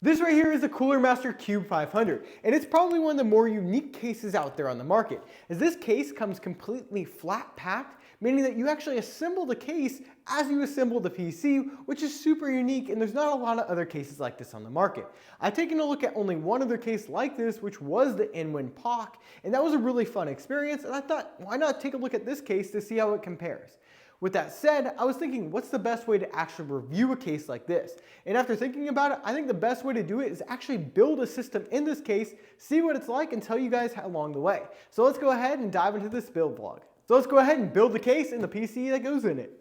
This right here is the Cooler Master Qube 500, and it's probably one of the more unique cases out there on the market, as this case comes completely flat packed, meaning that you actually assemble the case as you assemble the PC, which is super unique, and there's not a lot of other cases like this on the market. I've taken a look at only one other case like this, which was the N-Win POC, and that was a really fun experience, and I thought, why not take a look at this case to see how it compares? With that said, I was thinking, what's the best way to actually review a case like this? And after thinking about it, I think the best way to do it is actually build a system in this case, see what it's like, and tell you guys along the way. So let's go ahead and dive into this build vlog. So let's go ahead and build the case and the PC that goes in it.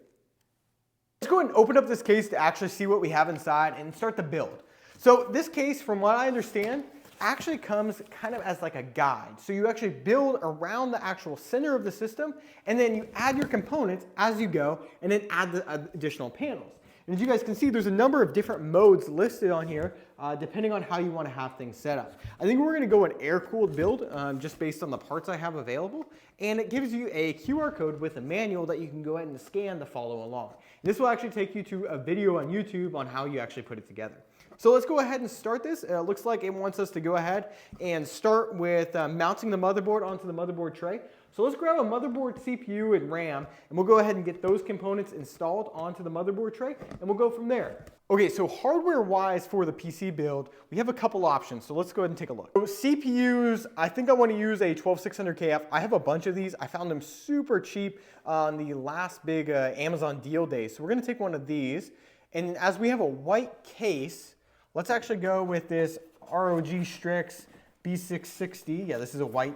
Let's go ahead and open up this case to actually see what we have inside and start the build. So this case, from what I understand, actually comes kind of as like a guide. So you actually build around the actual center of the system, and then you add your components as you go, and then add the additional panels. And as you guys can see, there's a number of different modes listed on here, depending on how you want to have things set up. I think we're going to go an air-cooled build, just based on the parts I have available, and it gives you a QR code with a manual that you can go ahead and scan to follow along. And this will actually take you to a video on YouTube on how you actually put it together. So let's go ahead and start this. It looks like it wants us to go ahead and start with mounting the motherboard onto the motherboard tray. So let's grab a motherboard, CPU, and RAM, and we'll go ahead and get those components installed onto the motherboard tray, and we'll go from there. Okay, so hardware-wise for the PC build, we have a couple options, so let's go ahead and take a look. So CPUs, I think I want to use a 12600KF. I have a bunch of these. I found them super cheap on the last big Amazon deal day, so we're going to take one of these. And as we have a white case, let's actually go with this ROG Strix B660. Yeah, this is a white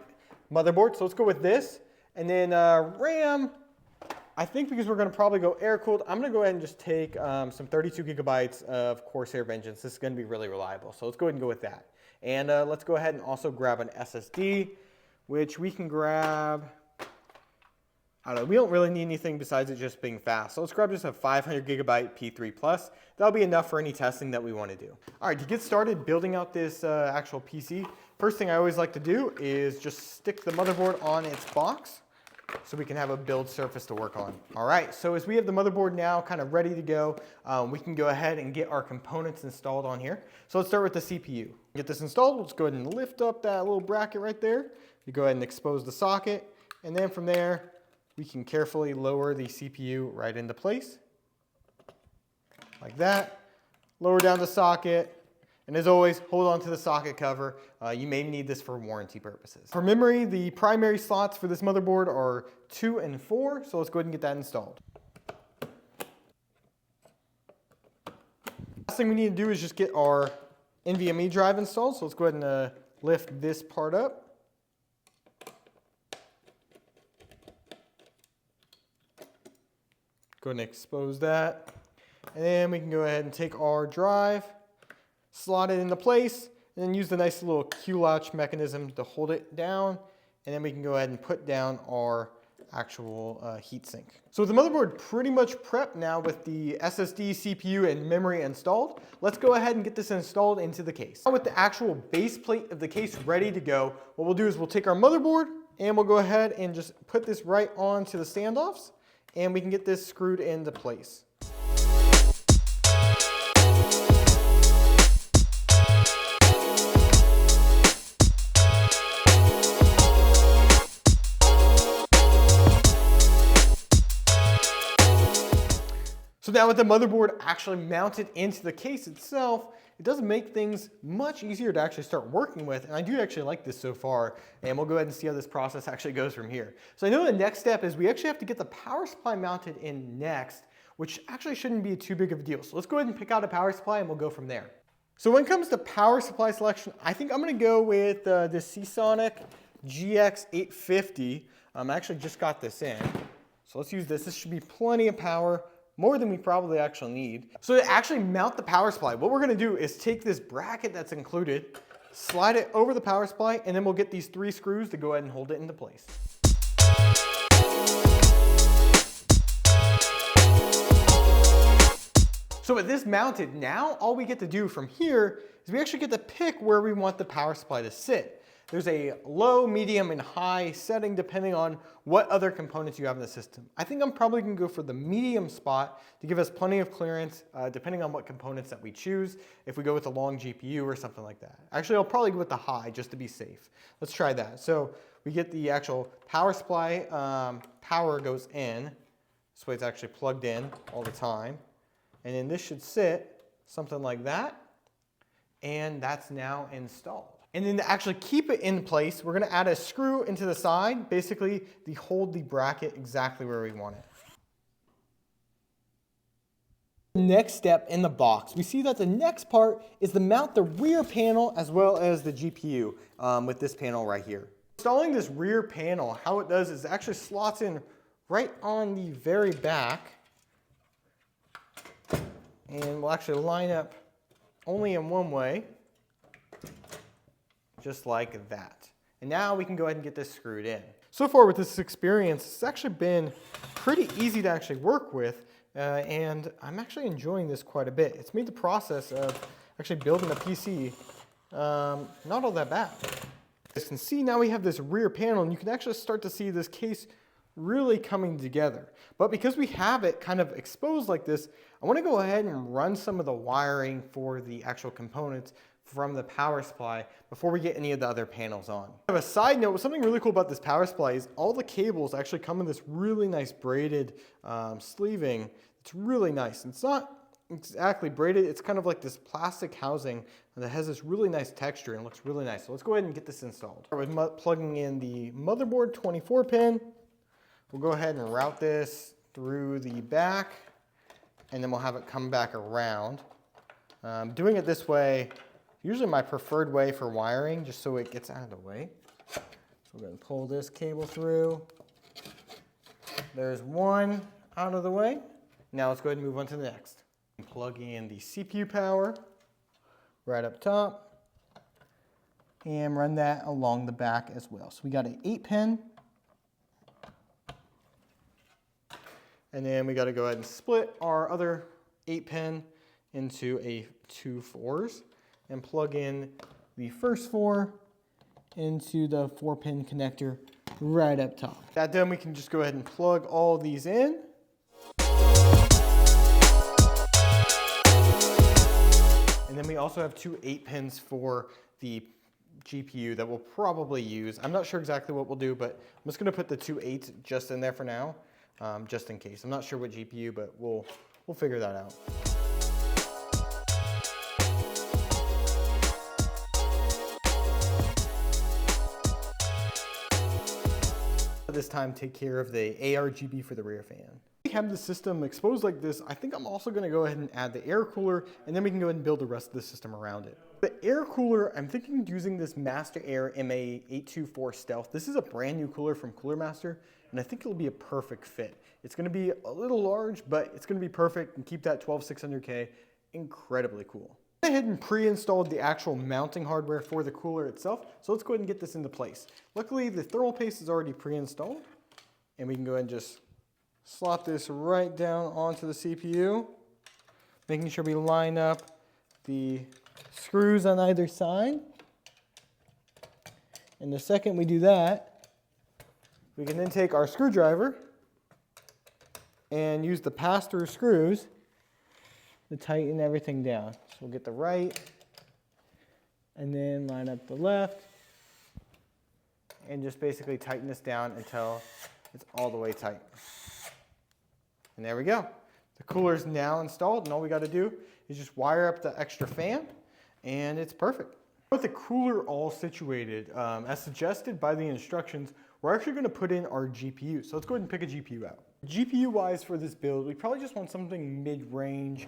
motherboard, so let's go with this. And then RAM, I think because we're going to probably go air-cooled, I'm going to go ahead and just take some 32 gigabytes of Corsair Vengeance. This is going to be really reliable, so let's go ahead and go with that. And let's go ahead and also grab an SSD, which we can grab, I don't know, we don't really need anything besides it just being fast. So let's grab just a 500 gigabyte P3+. That'll be enough for any testing that we want to do. All right, to get started building out this actual PC, first thing I always like to do is just stick the motherboard on its box so we can have a build surface to work on. All right, so as we have the motherboard now kind of ready to go, we can go ahead and get our components installed on here. So let's start with the CPU. Get this installed, let's go ahead and lift up that little bracket right there. You go ahead and expose the socket, and then from there, we can carefully lower the CPU right into place, like that. Lower down the socket, and as always, hold on to the socket cover. You may need this for warranty purposes. For memory, the primary slots for this motherboard are 2 and 4, so let's go ahead and get that installed. Last thing we need to do is just get our NVMe drive installed, so let's go ahead and lift this part up. Go ahead and expose that. And then we can go ahead and take our drive, slot it into place, and then use the nice little Q-latch mechanism to hold it down. And then we can go ahead and put down our actual heatsink. So with the motherboard pretty much prepped now with the SSD, CPU, and memory installed, let's go ahead and get this installed into the case. Now with the actual base plate of the case ready to go, what we'll do is we'll take our motherboard and we'll go ahead and just put this right onto the standoffs, and we can get this screwed into place. So now with the motherboard actually mounted into the case itself, it does make things much easier to actually start working with, and I do actually like this so far, and we'll go ahead and see how this process actually goes from here. So I know the next step is we actually have to get the power supply mounted in next, which actually shouldn't be too big of a deal. So let's go ahead and pick out a power supply and we'll go from there. So when it comes to power supply selection, I think I'm going to go with this Seasonic GX850. I actually just got this in. So let's use this. This should be plenty of power. More than we probably actually need. So to actually mount the power supply, what we're gonna do is take this bracket that's included, slide it over the power supply, and then we'll get these 3 screws to go ahead and hold it into place. So with this mounted, now all we get to do from here is we actually get to pick where we want the power supply to sit. There's a low, medium, and high setting depending on what other components you have in the system. I think I'm probably gonna go for the medium spot to give us plenty of clearance depending on what components that we choose, if we go with a long GPU or something like that. Actually, I'll probably go with the high just to be safe. Let's try that. So we get the actual power supply, power goes in. This way it's actually plugged in all the time. And then this should sit something like that. And that's now installed. And then to actually keep it in place, we're gonna add a screw into the side, basically to hold the bracket exactly where we want it. Next step in the box, we see that the next part is to mount the rear panel as well as the GPU with this panel right here. Installing this rear panel, how it does is it actually slots in right on the very back, and we'll actually line up only in one way, just like that. And now we can go ahead and get this screwed in. So far with this experience, it's actually been pretty easy to actually work with, and I'm actually enjoying this quite a bit. It's made the process of actually building a PC not all that bad. As you can see, now we have this rear panel, and you can actually start to see this case really coming together. But because we have it kind of exposed like this, I want to go ahead and run some of the wiring for the actual components from the power supply before we get any of the other panels on. I have a side note, something really cool about this power supply is all the cables actually come in this really nice braided sleeving. It's really nice. It's not exactly braided, it's kind of like this plastic housing that has this really nice texture and looks really nice. So let's go ahead and get this installed. Start with plugging in the motherboard 24 pin. We'll go ahead and route this through the back, and then we'll have it come back around. Doing it this way, usually my preferred way for wiring, just so it gets out of the way. So we're going to pull this cable through. There's one out of the way. Now let's go ahead and move on to the next. Plug in the CPU power right up top and run that along the back as well. So we got an 8-pin. And then we got to go ahead and split our other 8-pin into 2 4s and plug in the first 4 into the 4-pin connector right up top. That done, we can just go ahead and plug all these in. And then we also have 2 8-pins for the GPU that we'll probably use. I'm not sure exactly what we'll do, but I'm just going to put the 2 8s just in there for now, just in case. I'm not sure what GPU, but we'll figure that out. This time take care of the ARGB for the rear fan. We have the system exposed like this. I think I'm also going to go ahead and add the air cooler, and then we can go ahead and build the rest of the system around it. The air cooler, I'm thinking of using this Master Air MA824 Stealth. This is a brand new cooler from Cooler Master, and I think it'll be a perfect fit. It's going to be a little large, but it's going to be perfect and keep that 12600K incredibly cool. I went ahead and pre-installed the actual mounting hardware for the cooler itself, so let's go ahead and get this into place. Luckily, the thermal paste is already pre-installed, and we can go ahead and just slot this right down onto the CPU, making sure we line up the screws on either side. And the second we do that, we can then take our screwdriver and use the pass-through screws to tighten everything down. So we'll get the right, and then line up the left, and just basically tighten this down until it's all the way tight. And there we go. The cooler is now installed, and all we got to do is just wire up the extra fan, and it's perfect. With the cooler all situated, as suggested by the instructions, we're actually going to put in our GPU. So let's go ahead and pick a GPU out. GPU-wise for this build, we probably just want something mid-range.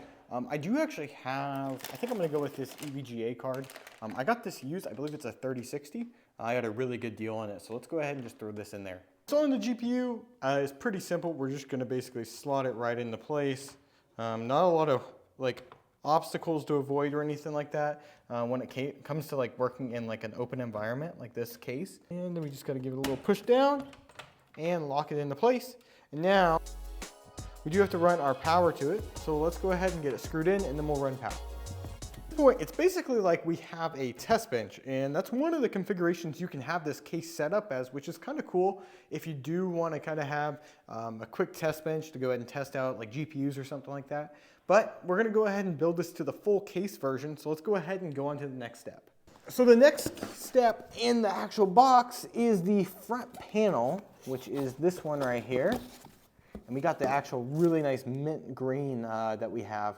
I do actually have, I think I'm going to go with this EVGA card. I got this used, I believe it's a 3060. I got a really good deal on it, so let's go ahead and just throw this in there. So on the GPU, it's pretty simple. We're just going to basically slot it right into place. Not a lot of obstacles to avoid or anything like that when it comes to working in an open environment like this case. And then we just got to give it a little push down and lock it into place. And now we do have to run our power to it, so let's go ahead and get it screwed in, and then we'll run power. point, it's basically like we have a test bench, and that's one of the configurations you can have this case set up as, which is kind of cool if you do want to kind of have a quick test bench to go ahead and test out like GPUs or something like that. But we're going to go ahead and build this to the full case version, so let's go ahead and go on to the next step. So the next step in the actual box is the front panel, which is this one right here. And we got the actual really nice mint green that we have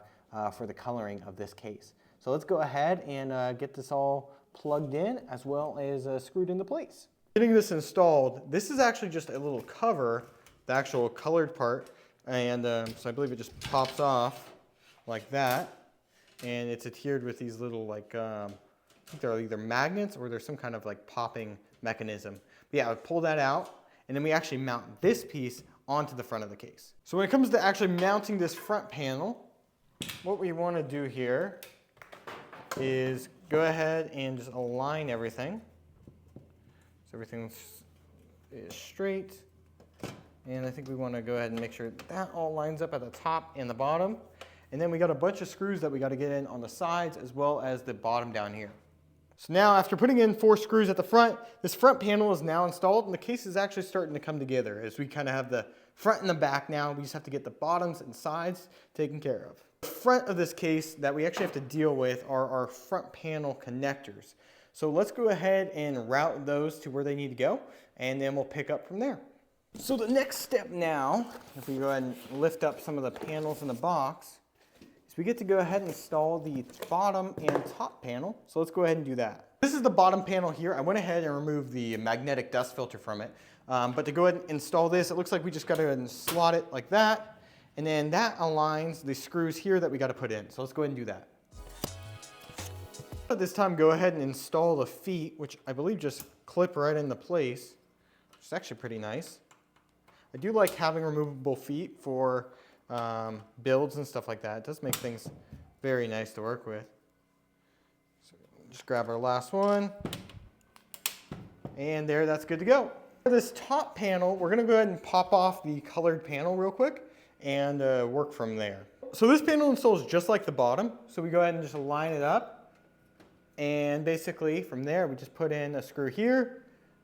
for the coloring of this case. So let's go ahead and get this all plugged in as well as screwed into place. Getting this installed, this is actually just a little cover, the actual colored part, and so I believe it just pops off like that, and it's adhered with these little like, I think they're either magnets or there's some kind of like popping mechanism. But yeah, I would pull that out, and then we actually mount this piece onto the front of the case. So when it comes to actually mounting this front panel, what we want to do here is go ahead and just align everything. So everything is straight. And I think we want to go ahead and make sure that all lines up at the top and the bottom. And then we got a bunch of screws that we got to get in on the sides as well as the bottom down here. So now after putting in 4 screws at the front, this front panel is now installed and the case is actually starting to come together as we kind of have the front and the back now. We just have to get the bottoms and sides taken care of. The front of this case that we actually have to deal with are our front panel connectors. So let's go ahead and route those to where they need to go, and then we'll pick up from there. So the next step now, if we go ahead and lift up some of the panels in the box, is we get to go ahead and install the bottom and top panel. So let's go ahead and do that. This is the bottom panel here. I went ahead and removed the magnetic dust filter from it. But to go ahead and install this, it looks like we just got to go ahead and slot it like that. And then that aligns the screws here that we got to put in. So let's go ahead and do that. At this time, go ahead and install the feet, which I believe just clip right into place, which is actually pretty nice. I do like having removable feet for builds and stuff like that. It does make things very nice to work with. So just grab our last one. And there, that's good to go. For this top panel, we're going to go ahead and pop off the colored panel real quick and work from there. So this panel installs just like the bottom. So we go ahead and just line it up. And basically from there, we just put in a screw here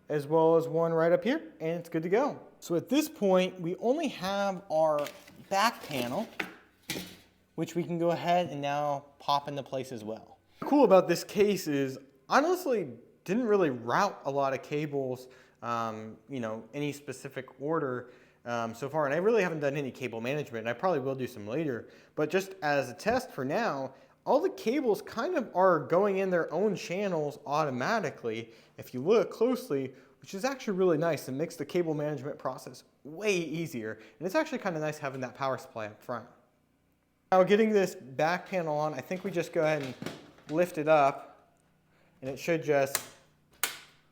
as well as one right up here, and it's good to go. So at this point, we only have our back panel, which we can go ahead and now pop into place as well. What's cool about this case is, honestly, didn't really route a lot of cables, you know, any specific order so far, and I really haven't done any cable management, and I probably will do some later, but just as a test for now, all the cables kind of are going in their own channels automatically, if you look closely, which is actually really nice and makes the cable management process way easier. And it's actually kind of nice having that power supply up front. Now getting this back panel on, I think we just go ahead and lift it up, and it should just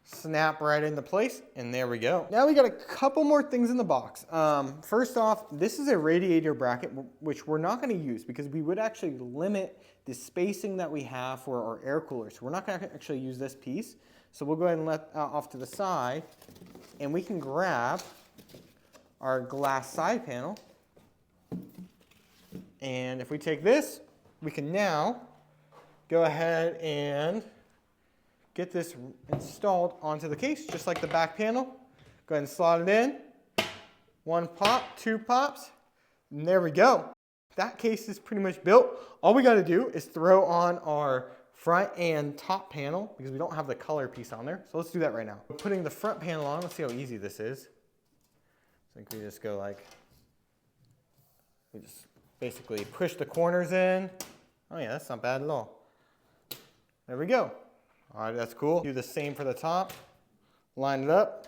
snap right into place, and there we go. Now we got a couple more things in the box. First off, this is a radiator bracket, which we're not going to use because we would actually limit the spacing that we have for our air cooler. So we're not going to actually use this piece. So we'll go ahead and let off to the side, and we can grab our glass side panel. And if we take this, we can now go ahead and get this installed onto the case, just like the back panel. Go ahead and slot it in. 1 pop, 2 pops, and there we go. That case is pretty much built. All we got to do is throw on our front and top panel because we don't have the color piece on there. So let's do that right now. Putting the front panel on, let's see how easy this is. I think we just go like, we just basically push the corners in. Oh yeah, that's not bad at all. There we go. All right, that's cool. Do the same for the top. Line it up.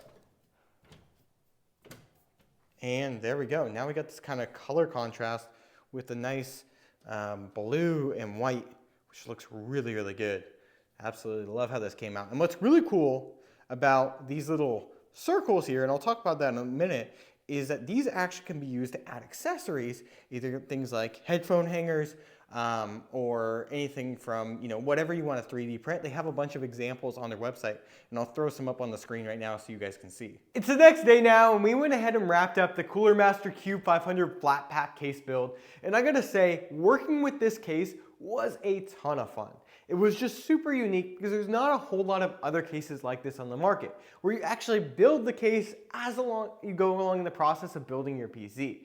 And there we go. Now we got this kind of color contrast with the nice blue and white, which looks really, really good. Absolutely love how this came out. And what's really cool about these little circles here, and I'll talk about that in a minute, is that these actually can be used to add accessories, either things like headphone hangers, or anything from, you know, whatever you want to 3D print. They have a bunch of examples on their website, and I'll throw some up on the screen right now so you guys can see. It's the next day now, and we went ahead and wrapped up the Cooler Master Qube 500 flat pack case build, and I gotta say, working with this case was a ton of fun. It was just super unique because there's not a whole lot of other cases like this on the market, where you actually build the case as you go along in the process of building your PC.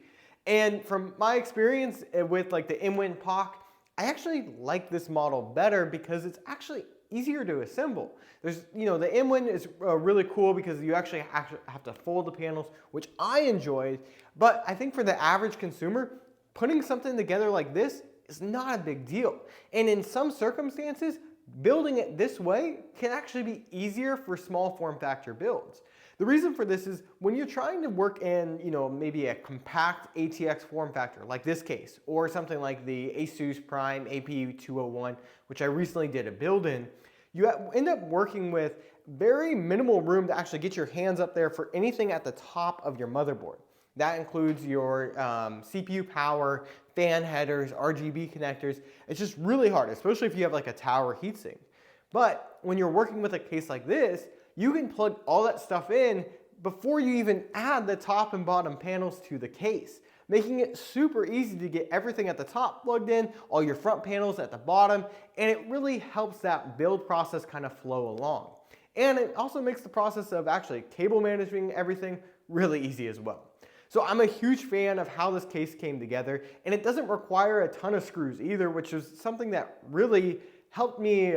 And from my experience with like the Inwin POC, I actually like this model better because it's actually easier to assemble. There's, the Inwin is really cool because you actually have to fold the panels, which I enjoyed. But I think for the average consumer, putting something together like this is not a big deal. And in some circumstances, building it this way can actually be easier for small form factor builds. The reason for this is when you're trying to work in, maybe a compact ATX form factor like this case, or something like the Asus Prime AP201, which I recently did a build in, you end up working with very minimal room to actually get your hands up there for anything at the top of your motherboard. That includes your CPU power, fan headers, RGB connectors. It's just really hard, especially if you have like a tower heatsink. But when you're working with a case like this, you can plug all that stuff in before you even add the top and bottom panels to the case, making it super easy to get everything at the top plugged in, all your front panels at the bottom, and it really helps that build process kind of flow along. And it also makes the process of actually cable managing everything really easy as well. So I'm a huge fan of how this case came together, and it doesn't require a ton of screws either, which is something that really helped me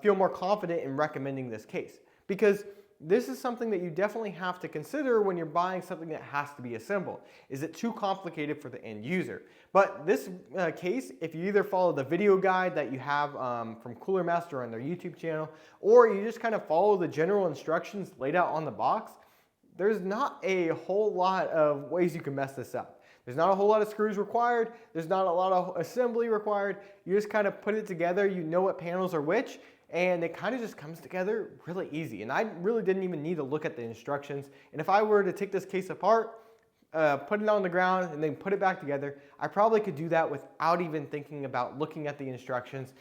feel more confident in recommending this case. Because this is something that you definitely have to consider when you're buying something that has to be assembled. Is it too complicated for the end user? But this case, if you either follow the video guide that you have from Cooler Master on their YouTube channel, or you just kind of follow the general instructions laid out on the box, there's not a whole lot of ways you can mess this up. There's not a whole lot of screws required. There's not a lot of assembly required. You just kind of put it together. You know what panels are which, and it kind of just comes together really easy. And I really didn't even need to look at the instructions. And if I were to take this case apart, put it on the ground, and then put it back together, I probably could do that without even thinking about looking at the instructions,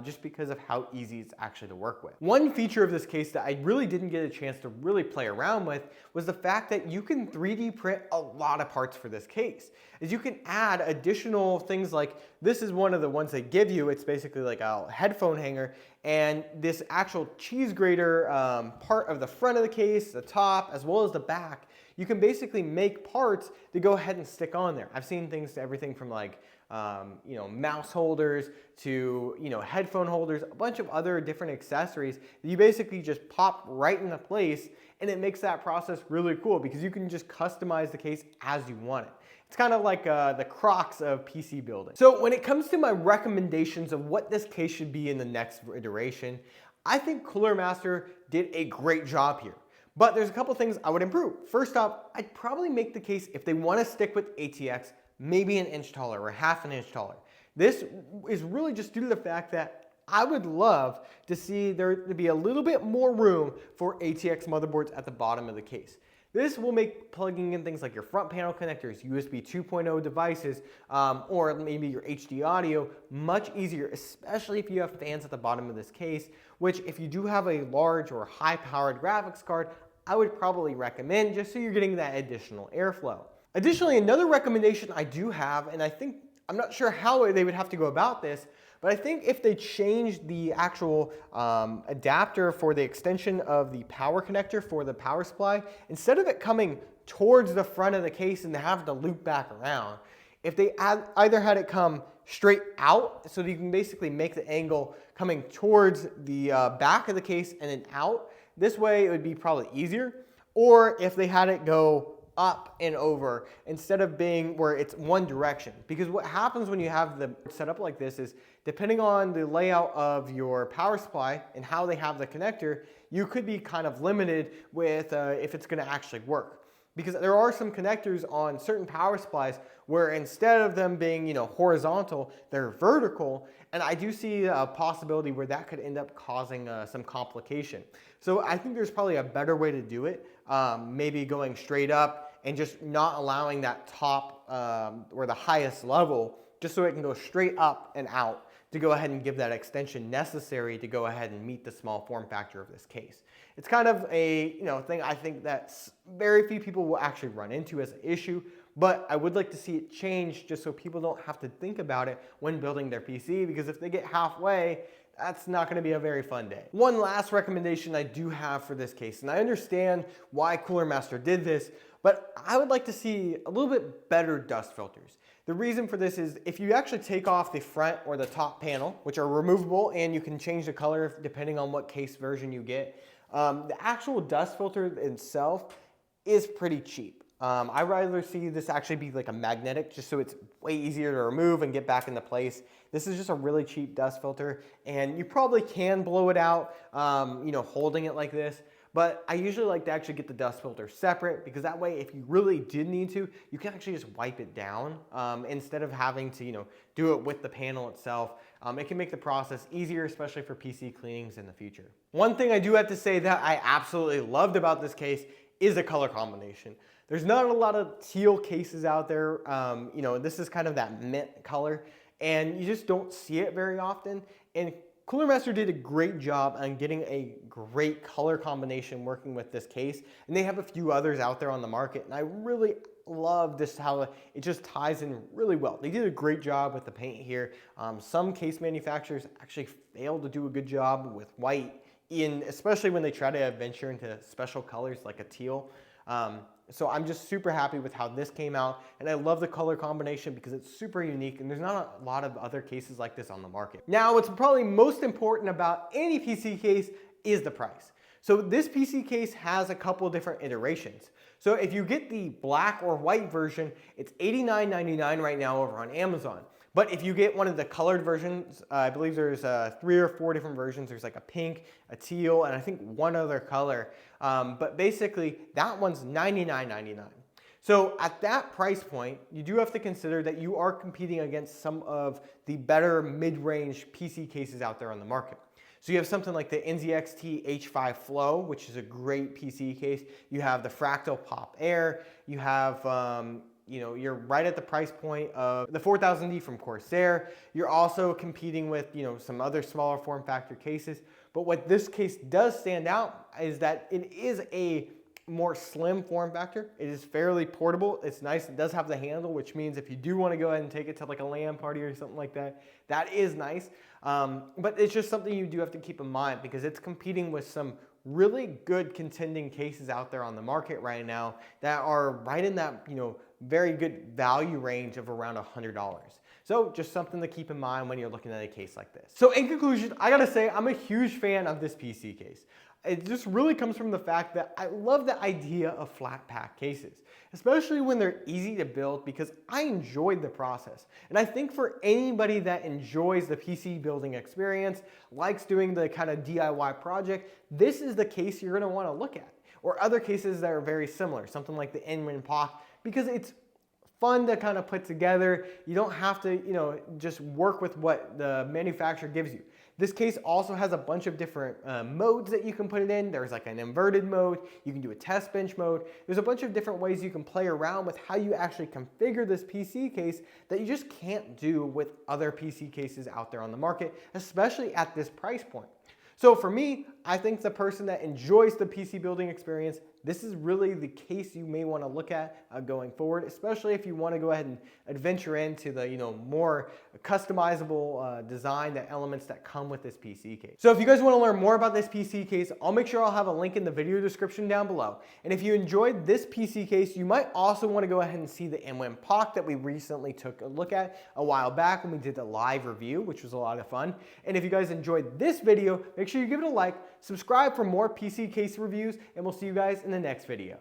just because of how easy it's actually to work with. One feature of this case that I really didn't get a chance to really play around with was the fact that you can 3D print a lot of parts for this case. As you can add additional things like, this is one of the ones they give you. It's basically like a headphone hanger, and this actual cheese grater part of the front of the case, the top, as well as the back. You can basically make parts to go ahead and stick on there. I've seen things to everything from like, mouse holders to, headphone holders, a bunch of other different accessories that you basically just pop right into place, and it makes that process really cool because you can just customize the case as you want it. It's kind of like the Crocs of PC building. So when it comes to my recommendations of what this case should be in the next iteration, I think Cooler Master did a great job here. But there's a couple things I would improve. First off, I'd probably make the case, if they want to stick with ATX, maybe an inch taller or half an inch taller. This is really just due to the fact that I would love to see there to be a little bit more room for ATX motherboards at the bottom of the case. This will make plugging in things like your front panel connectors, USB 2.0 devices, or maybe your HD audio much easier, especially if you have fans at the bottom of this case, which if you do have a large or high-powered graphics card, I would probably recommend just so you're getting that additional airflow. Additionally, another recommendation I do have, and I'm not sure how they would have to go about this, but I think if they changed the actual adapter for the extension of the power connector for the power supply, instead of it coming towards the front of the case and have to loop back around, if they either had it come straight out, so that you can basically make the angle coming towards the back of the case and then out, this way it would be probably easier, or if they had it go up and over instead of being where it's one direction. Because what happens when you have the setup like this is, depending on the layout of your power supply and how they have the connector, you could be kind of limited with if it's going to actually work. Because there are some connectors on certain power supplies where instead of them being, horizontal, they're vertical, and I do see a possibility where that could end up causing some complication. So I think there's probably a better way to do it, maybe going straight up and just not allowing that top or the highest level, just so it can go straight up and out to go ahead and give that extension necessary to go ahead and meet the small form factor of this case. It's kind of a thing I think that very few people will actually run into as an issue, but I would like to see it change just so people don't have to think about it when building their PC, because if they get halfway, that's not going to be a very fun day. One last recommendation I do have for this case, and I understand why Cooler Master did this, but I would like to see a little bit better dust filters. The reason for this is if you actually take off the front or the top panel, which are removable and you can change the color depending on what case version you get, the actual dust filter itself is pretty cheap. I'd rather see this actually be like a magnetic, just so it's way easier to remove and get back into place. This is just a really cheap dust filter, and you probably can blow it out, holding it like this. But I usually like to actually get the dust filter separate, because that way, if you really did need to, you can actually just wipe it down instead of having to, do it with the panel itself. It can make the process easier, especially for PC cleanings in the future. One thing I do have to say that I absolutely loved about this case is the color combination. There's not a lot of teal cases out there. This is kind of that mint color, and you just don't see it very often. And Cooler Master did a great job on getting a great color combination working with this case, and they have a few others out there on the market, and I really love this, how it just ties in really well. They did a great job with the paint here. Some case manufacturers actually fail to do a good job with white, especially when they try to venture into special colors like a teal. So I'm just super happy with how this came out, and I love the color combination because it's super unique and there's not a lot of other cases like this on the market. Now, what's probably most important about any PC case is the price. So this PC case has a couple different iterations. So if you get the black or white version, it's $89.99 right now over on Amazon. But if you get one of the colored versions, I believe there's 3 or 4 different versions. There's like a pink, a teal, and I think one other color. But basically, that one's $99.99. So at that price point, you do have to consider that you are competing against some of the better mid-range PC cases out there on the market. So you have something like the NZXT H5 Flow, which is a great PC case. You have the Fractal Pop Air. You have you're right at the price point of the 4000D from Corsair. You're also competing with, some other smaller form factor cases. But what this case does stand out is that it is a more slim form factor. It is fairly portable. It's nice. It does have the handle, which means if you do want to go ahead and take it to like a LAN party or something like that, that is nice. But it's just something you do have to keep in mind, because it's competing with some really good contending cases out there on the market right now that are right in that, very good value range of around $100. So just something to keep in mind when you're looking at a case like this. So in conclusion, I gotta say, I'm a huge fan of this PC case. It just really comes from the fact that I love the idea of flat pack cases, especially when they're easy to build, because I enjoyed the process. And I think for anybody that enjoys the PC building experience, likes doing the kind of DIY project, this is the case you're gonna wanna look at. Or other cases that are very similar, something like the N-Win POC, because it's fun to kind of put together. You don't have to, just work with what the manufacturer gives you. This case also has a bunch of different modes that you can put it in. There's like an inverted mode. You can do a test bench mode. There's a bunch of different ways you can play around with how you actually configure this PC case that you just can't do with other PC cases out there on the market, especially at this price point. So for me, I think the person that enjoys the PC building experience, this is really the case you may want to look at going forward, especially if you want to go ahead and adventure into the more customizable design, the elements that come with this PC case. So if you guys want to learn more about this PC case, I'll make sure I'll have a link in the video description down below. And if you enjoyed this PC case, you might also want to go ahead and see the N-Win POC that we recently took a look at a while back when we did the live review, which was a lot of fun. And if you guys enjoyed this video, make sure you give it a like, subscribe for more PC case reviews, and we'll see you guys in the next video.